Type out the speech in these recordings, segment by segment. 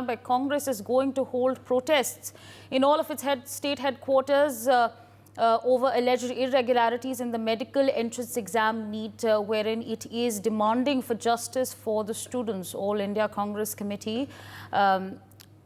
by Congress is going to hold protests in all of its state headquarters over alleged irregularities in the medical entrance exam NEET, wherein it is demanding for justice for the students. All India Congress Committee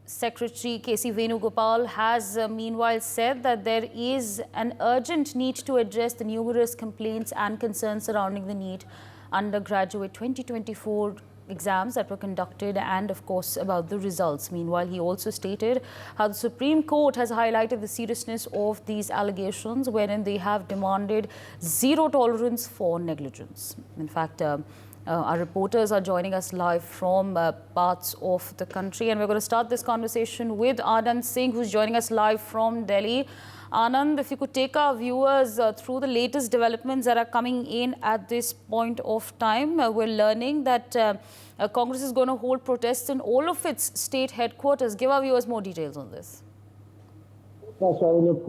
Secretary K.C. Venugopal has meanwhile said that there is an urgent need to address the numerous complaints and concerns surrounding the NEET undergraduate 2024 exams that were conducted, and of course about the results. Meanwhile, he also stated how the Supreme Court has highlighted the seriousness of these allegations, wherein they have demanded zero tolerance for negligence. In fact, our reporters are joining us live from parts of the country, and we're going to start this conversation with Anand Singh, who's joining us live from Delhi. Anand, if you could take our viewers through the latest developments that are coming in at this point of time. We're learning that Congress is going to hold protests in all of its state headquarters. Give our viewers more details on this. Yes, look,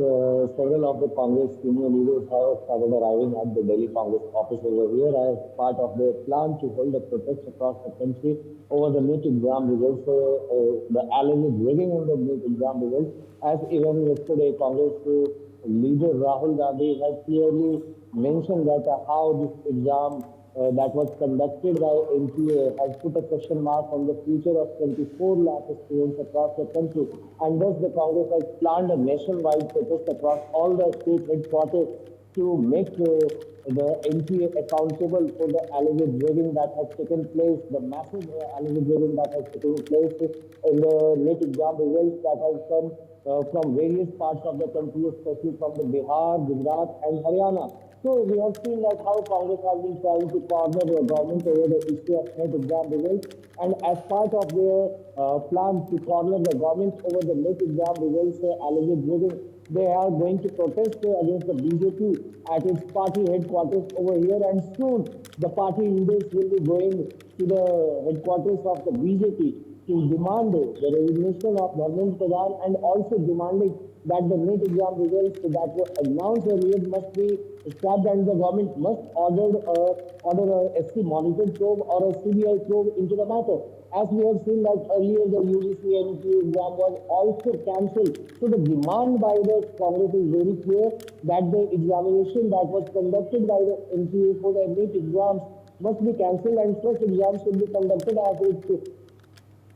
several of the Congress senior leaders have started arriving at the Delhi Congress office over here as part of their plan to hold a protest across the country over the NEET exam results, the alleged rigging in the NEET exam results. As even yesterday, Congress leader Rahul Gandhi has clearly mentioned that how this exam that was conducted by NTA has put a question mark on the future of 24 lakh students across the country. And thus the Congress has planned a nationwide protest across all the state headquarters to make the NTA accountable for the alleged rigging that has taken place, the massive alleged rigging that has taken place in the NEET exam results that has come from various parts of the country, especially from the Bihar, Gujarat and Haryana. So we have seen that how Congress has been trying to corner the government over the issue of NEET exam results, and as part of their plan to corner the government over the NEET exam results alleged rigging, they are going to protest against the BJP at its party headquarters over here, and soon the party leaders will be going to the headquarters of the BJP to demand the resignation of Dharmendra Pradhan, and also demanding that the NEET exam results that were announced earlier must be scrapped, and the government must order a SC monitored probe or a CBI probe into the matter. As we have seen that earlier, the UGC NTA exam was also cancelled. So the demand by the Congress is very clear that the examination that was conducted by the NTA for the NEET exams must be cancelled, and such exams should be conducted as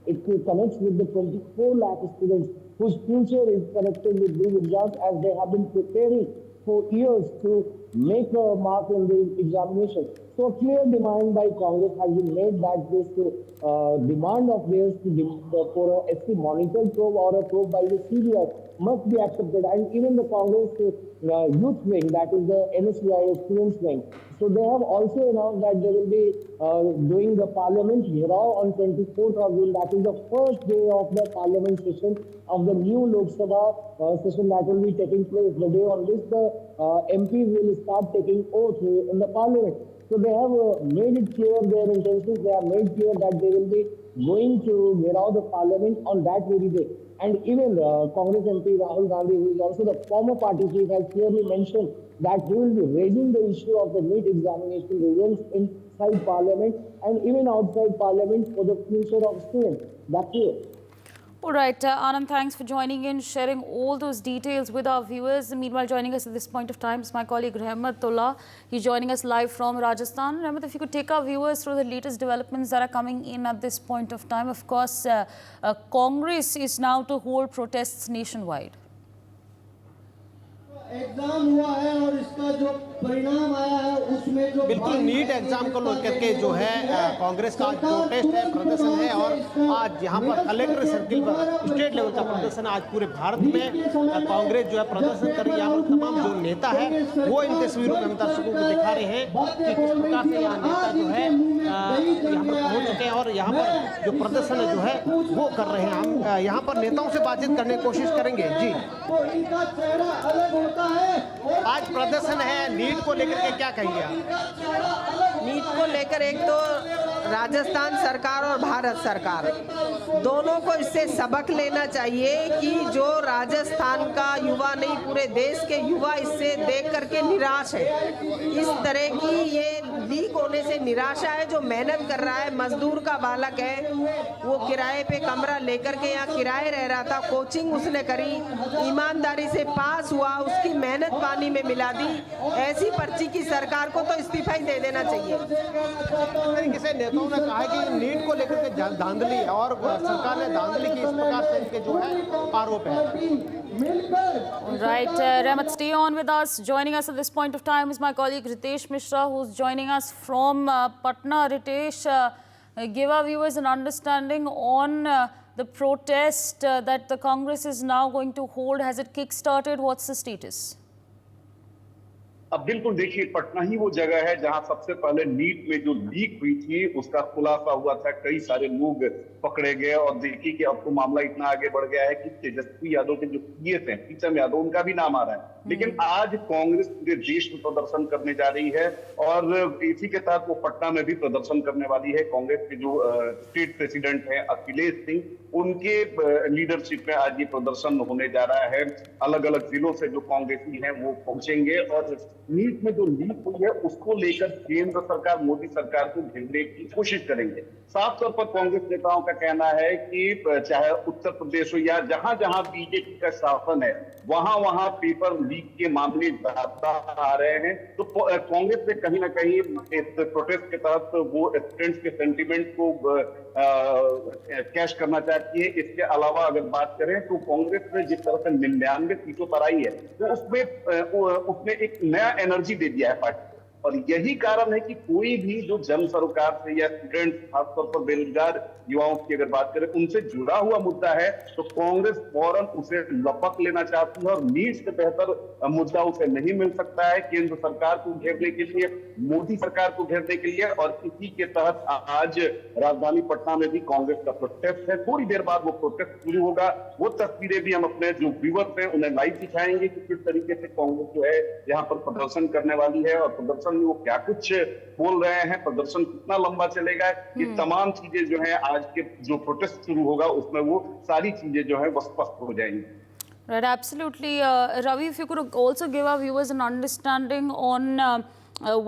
it connects with the 24 lakh students whose future is connected with these exams, as they have been preparing for years to make a mark in the examination. So a clear demand by Congress has been made that this demand of theirs for a SC monitored probe or a probe by the CBI must be accepted. And even the Congress youth wing, that is the NSCI students wing, so they have also announced that they will be doing the parliament Gherav on 24th of June. That is the first day of the parliament session of the new Lok Sabha session that will be taking place, the day on which the MPs will start taking oath in the parliament. So they have made it clear their intentions. They have made clear that they will be going to Gherav the parliament on that very day. And even Congress MP Rahul Gandhi, who is also the former party chief, has clearly mentioned that he will be raising the issue of the NEET examination results inside Parliament and even outside Parliament for the future of students. That's it. All right, Anand, thanks for joining in, sharing all those details with our viewers. Meanwhile, joining us at this point of time is my colleague Rahmatullah. He's joining us live from Rajasthan. Rahmat, if you could take our viewers through the latest developments that are coming in at this point of time. Of course, Congress is now to hold protests nationwide. Exam हुआ है और इसका जो परिणाम आया है उसमें जो बिल्कुल नीट एग्जाम को लेकर के जो है कांग्रेस का प्रोटेस्ट है, प्रदर्शन है, और आज यहाँ पर कलेक्टर सर्किल पर स्टेट लेवल का प्रदर्शन आज पूरे भारत में कांग्रेस जो है प्रदर्शन कर रही है। यहाँ पर तमाम जो नेता है वो इन तस्वीरों में हम दर्शकों को दिखा रहे हैं कि किस प्रकार से यहाँ नेता जो है यहाँ पर पहुँच चुके हैं और यहाँ पर जो प्रदर्शन जो है वो कर रहे हैं। हम यहाँ पर नेताओं से बातचीत करने की कोशिश करेंगे। जी, आज प्रदर्शन है, नीट को लेकर के क्या कहेंगे आप? नीट को लेकर एक तो राजस्थान सरकार और भारत सरकार दोनों को इससे सबक लेना चाहिए कि जो राजस्थान का युवा नहीं पूरे देश के युवा इससे देख करके निराश है। इस तरह की ये लीक होने से निराशा है। जो मेहनत कर रहा है, मजदूर का बालक है, वो किराए पे कमरा लेकर के यहाँ किराए रह रहा था, कोचिंग उसने करी, ईमानदारी से पास हुआ, उसकी मेहनत पानी में मिला दी। ऐसी पर्ची की सरकार को तो इस्तीफा ही दे देना चाहिए। तरीके से नेताओं ने कहा है कि नीट को लेकर के धांधली और सरकार ने धांधली की, इस प्रकार से इनके जो है आरोप है। Right, Rahmat, stay on with us. Joining us at this point of time is my colleague Ritesh Mishra, who's joining us from Patna. Ritesh, give our viewers an understanding on the protest that the Congress is now going to hold. Has it kick-started? What's the status? अब बिल्कुल देखिए, पटना ही वो जगह है जहां सबसे पहले NEET में जो लीक हुई थी उसका खुलासा हुआ था। कई सारे लोग पकड़े गए और देखिए कि अब तो मामला इतना आगे बढ़ गया है कि तेजस्वी यादव के जो पीएस हैं, पीएम यादव, उनका भी नाम आ रहा है। लेकिन आज कांग्रेस पूरे देश में प्रदर्शन करने जा रही है और इसी के तहत वो पटना में भी प्रदर्शन करने वाली है। कांग्रेस के जो स्टेट प्रेसिडेंट हैं अखिलेश सिंह, उनके लीडरशिप में आज ये प्रदर्शन होने जा रहा है। अलग अलग जिलों से जो कांग्रेसी हैं वो पहुंचेंगे और नीट में जो लीक हुई है उसको लेकर केंद्र सरकार, मोदी सरकार को घेरने की कोशिश करेंगे। साफ तौर पर कांग्रेस नेताओं का कहना है कि चाहे उत्तर प्रदेश हो या जहां जहां बीजेपी का शासन है, वहां वहां पेपर लीक के मामले ज्यादा आ रहे हैं। तो कांग्रेस ने कहीं ना कहीं इस प्रोटेस्ट के तहत वो स्टूडेंट्स के सेंटिमेंट को कैश करना चाहती है। इसके अलावा अगर बात करें तो कांग्रेस ने जिस तरह से 99 सीटों पर आई है तो उसमें एक नया एनर्जी दे दिया है पार्टी को। और यही कारण है कि कोई भी जो जन सरोकार से या स्टूडेंट्स, खासतौर पर बेरोजगार युवाओं की अगर बात करें, उनसे जुड़ा हुआ मुद्दा है तो कांग्रेस फौरन उसे लपक लेना चाहती है और नीट से बेहतर मुद्दा उसे नहीं मिल सकता है केंद्र सरकार को घेरने के लिए, मोदी सरकार को घेरने के लिए। और इसी के तहत आज राजधानी पटना में भी कांग्रेस का प्रोटेस्ट है। थोड़ी देर बाद वो प्रोटेस्ट शुरू होगा। वो तस्वीरें भी हम अपने जो व्यूअर्स हैं उन्हें लाइव दिखाएंगे कि किस तरीके से कांग्रेस जो है यहाँ पर प्रदर्शन करने वाली है और प्रदर्शन में वो क्या कुछ बोल रहे हैं, प्रदर्शन कितना लंबा चलेगा, ये तमाम चीजें जो है आज के जो प्रोटेस्ट शुरू होगा उसमें वो सारी चीजें जो है वो स्पष्ट हो जाएंगी। Right, absolutely. Ravi, if you could also give our viewers an understanding on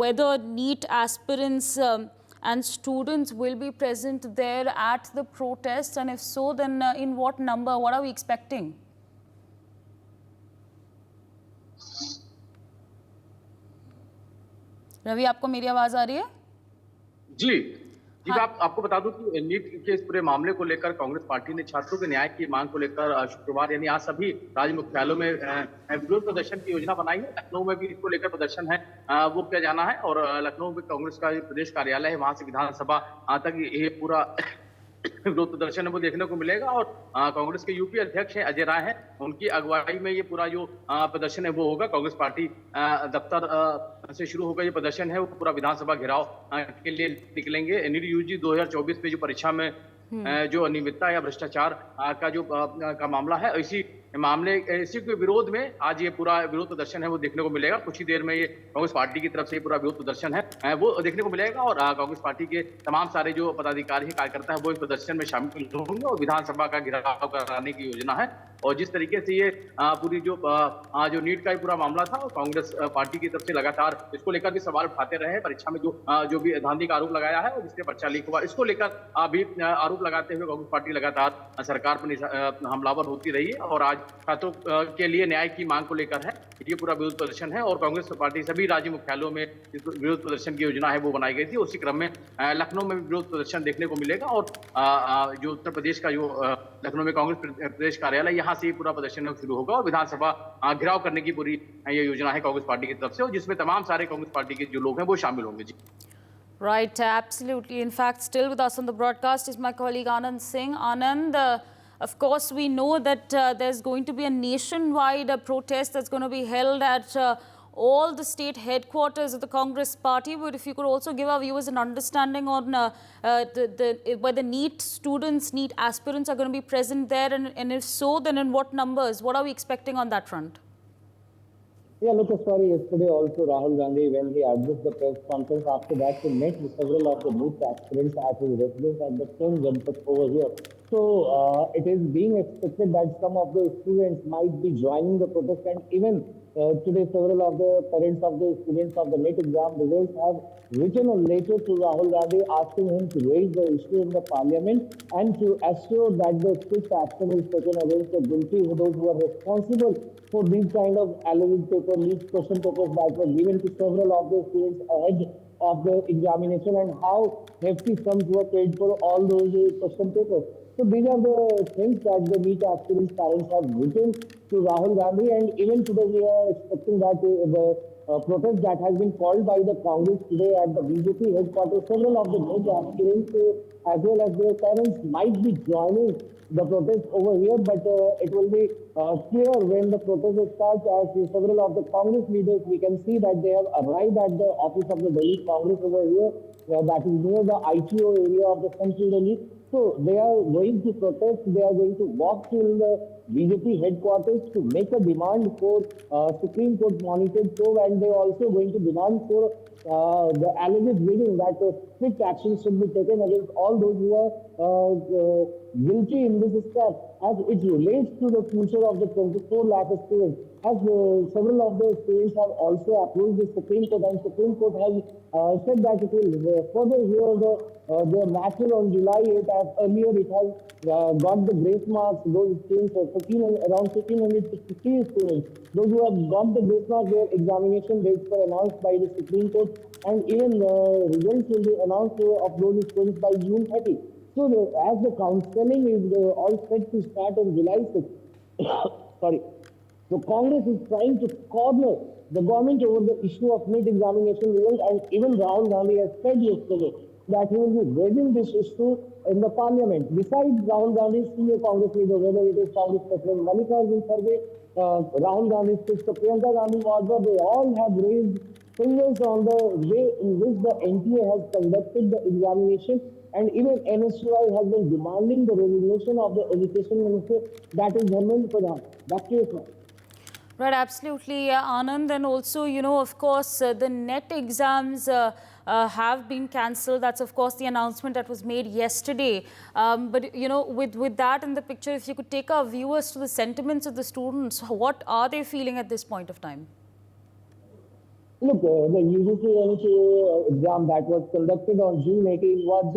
whether NEET aspirants and students will be present there at the protests, and if so, then in what number, what are we expecting? Ravi, आपको मेरी आवाज आ रही है? जी आपको बता दूं कि NEET के इस पूरे मामले को लेकर कांग्रेस पार्टी ने छात्रों के न्याय की मांग को लेकर शुक्रवार यानी आज सभी राज्य मुख्यालयों में विरोध प्रदर्शन की योजना बनाई है। लखनऊ में भी इसको लेकर प्रदर्शन है, वो किया जाना है। और लखनऊ में कांग्रेस का प्रदेश कार्यालय है, वहां से विधानसभा तक ये पूरा विरोध प्रदर्शन है वो देखने को मिलेगा। और कांग्रेस के यूपी अध्यक्ष हैं अजय राय हैं, उनकी अगुवाई में ये पूरा जो प्रदर्शन है वो होगा। कांग्रेस पार्टी दफ्तर से शुरू होगा ये प्रदर्शन है, वो पूरा विधानसभा घेराव के लिए निकलेंगे। नीट यूजी 2024 में जो परीक्षा में जो अनियमितता या भ्रष्टाचार का जो का मामला है, इसी के विरोध में आज ये पूरा विरोध प्रदर्शन है वो देखने को मिलेगा। कुछ ही देर में ये कांग्रेस पार्टी की तरफ से पूरा विरोध प्रदर्शन है वो देखने को मिलेगा। और कांग्रेस पार्टी के तमाम सारे जो पदाधिकारी हैं, कार्यकर्ता है, वो इस प्रदर्शन में शामिल होंगे और विधानसभा का घेराव कराने की योजना है। और जिस तरीके से ये पूरी जो नीट का पूरा मामला था, कांग्रेस पार्टी की तरफ से लगातार इसको लेकर भी सवाल उठाते रहे। परीक्षा में जो भी धांधली का आरोप लगाया है और जिससे पर्चा लीक हुआ, इसको लेकर भी आरोप लगाते हुए कांग्रेस पार्टी लगातार सरकार पर हमलावर होती रही है। और आज छात्रों के लिए न्याय की मांग को लेकर है ये पूरा विरोध प्रदर्शन है। और कांग्रेस पार्टी सभी राज्य मुख्यालयों में इस विरोध प्रदर्शन की योजना है वो बनाई गई थी। उसी क्रम में लखनऊ में भी विरोध प्रदर्शन देखने को मिलेगा। और जो उत्तर प्रदेश का जो लखनऊ में कांग्रेस प्रदेश कार्यालय, यहाँ से पूरा प्रदर्शन शुरू होगा और विधानसभा घेराव करने की पूरी ये योजना है कांग्रेस पार्टी की तरफ से, और जिसमें तमाम सारे कांग्रेस पार्टी के जो लोग हैं वो शामिल होंगे। जी Right, absolutely. In fact, still with us on the broadcast is my colleague Anand Singh. Anand, of course, we know that there's going to be a nationwide protest that's going to be held at all the state headquarters of the Congress party. But if you could also give our viewers an understanding on whether NEET students, NEET aspirants are going to be present there, and if so, then in what numbers? What are we expecting on that front? Yeah, look, sorry, yesterday also Rahul Gandhi, when he addressed the press conference after that, he met with several of the NEET aspirants at his residence at the same Janpat over here. So it is being expected that some of the students might be joining the protest, and even today several of the parents of the students of the NET exam results have written a letter to Rahul Gandhi asking him to raise the issue in the parliament and to assure that the strict action is taken against the guilty, those who are responsible for these kind of alleged paper leaks, question papers that were given to several of the students ahead of the examination, and how hefty sums were paid for all those question papers. So these are the things that the NEET aspirants' parents have written to Rahul Gandhi, and even today we are expecting that the protest that has been called by the Congress today at the BJP headquarters, several of the NEET aspirants as well as their parents might be joining the protest over here, but it will be clear when the protest starts. As several of the Congress leaders, we can see that they have arrived at the office of the Delhi Congress over here, that is near the ITO area of the central Delhi. So they are going to protest, they are going to walk till the BJP headquarters to make a demand for Supreme Court monitored probe, and they are also going to demand for the alleged rigging, that strict action should be taken against all those who are guilty in this step as it relates to the future of the 24 lakh students. As several of the students have also approached the Supreme Court, and Supreme Court has said that it will further hear the matter on July 8th, as earlier it has got the grace marks. Those students, around 1,560 students, those who have got the grace marks, their examination dates were announced by the Supreme Court, and even the results will be announced of those students by June 30. So as the counseling is all set to start on July 6th, sorry. So Congress is trying to corner the government over the issue of NEET examination results, and even Rahul Gandhi has said yesterday that he will be raising this issue in the parliament. Besides Rahul Gandhi's senior Congress leader, whether it is Congress President Mallikarjun Kharge, Rahul Gandhi's sister Priyanka Gandhi Vadra, they all have raised fingers on the way in which the NTA has conducted the examination, and even NSUI has been demanding the resignation of the education minister, that is Dharmendra Pradhan. Back to you, sir. Right, absolutely, Anand. And also, of course, the NET exams have been cancelled. That's, of course, the announcement that was made yesterday. But, with that in the picture, if you could take our viewers to the sentiments of the students, what are they feeling at this point of time? Look, the UGC NTA exam that was conducted on June 18 was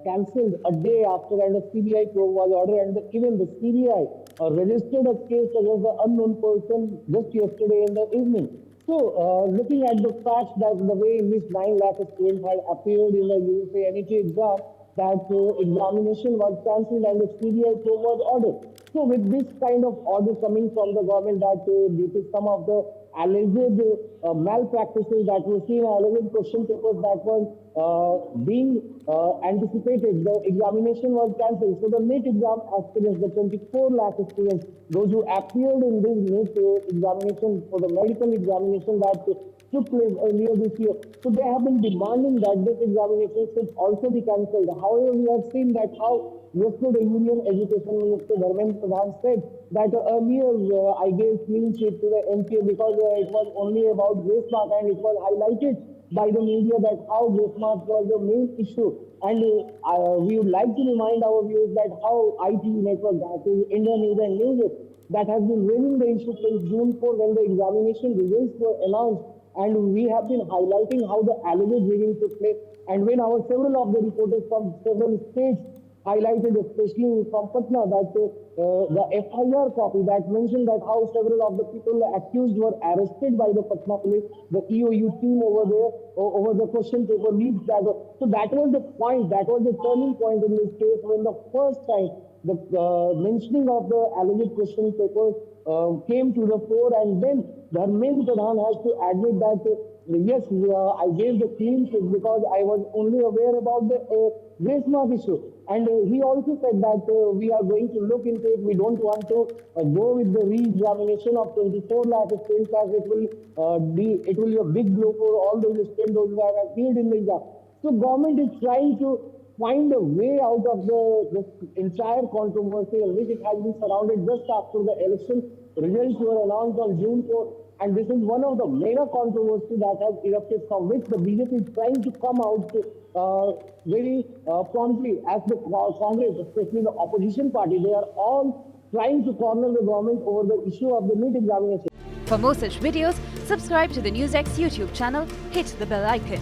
cancelled a day after, and the CBI probe was ordered, and even the CBI registered a case against the unknown person just yesterday in the evening. So, looking at the fact that the way in which 9 lakh students had appeared in the UGC NTA exam, that examination was cancelled and the CBI probe was ordered. So, with this kind of order coming from the government, that due to some of the alleged malpractices that were seen, alleged question papers that were being anticipated, the examination was cancelled. So the NEET exam aspirants, the 24 lakh students, those who appeared in this NEET examination for the medical examination that took place earlier this year, so they have been demanding that this examination should also be cancelled. However, we have seen that how yesterday Union Education Minister Dharmendra Pradhan said that earlier I gave clean sheet to the NTA because it was only about grace mark, and it was highlighted by the media that how grace mark was the main issue. And we would like to remind our viewers that how IT network, that is Indian News and News, that has been raising the issue since June 4 when the examination results were announced, and we have been highlighting how the alleged rigging took place. And when our several of the reporters from several states highlighted, especially from Patna, that the FIR copy that mentioned that how several of the people accused were arrested by the Patna police, the EOU team over there, over the question paper leaks. So that was the point, that was the turning point in this case, when the first time the mentioning of the alleged question papers came to the fore, and then Dharmendra Pradhan has to admit that yes, I gave the clean sheet because I was only aware about the grace mark issue. And he also said that we are going to look into it. We don't want to go with the re-examination of 24 lakh students, as it will be a big blow for all those students who have appeared in the exam. So government is trying to find a way out of this entire controversy in which it has been surrounded just after the election results were announced on June 4. And this is one of the mega controversy that has erupted, from which the BJP is trying to come out very promptly. As the Congress, especially the opposition party, they are all trying to corner the government over the issue of the NEET examination. For more such videos, subscribe to the NewsX YouTube channel, hit the bell icon.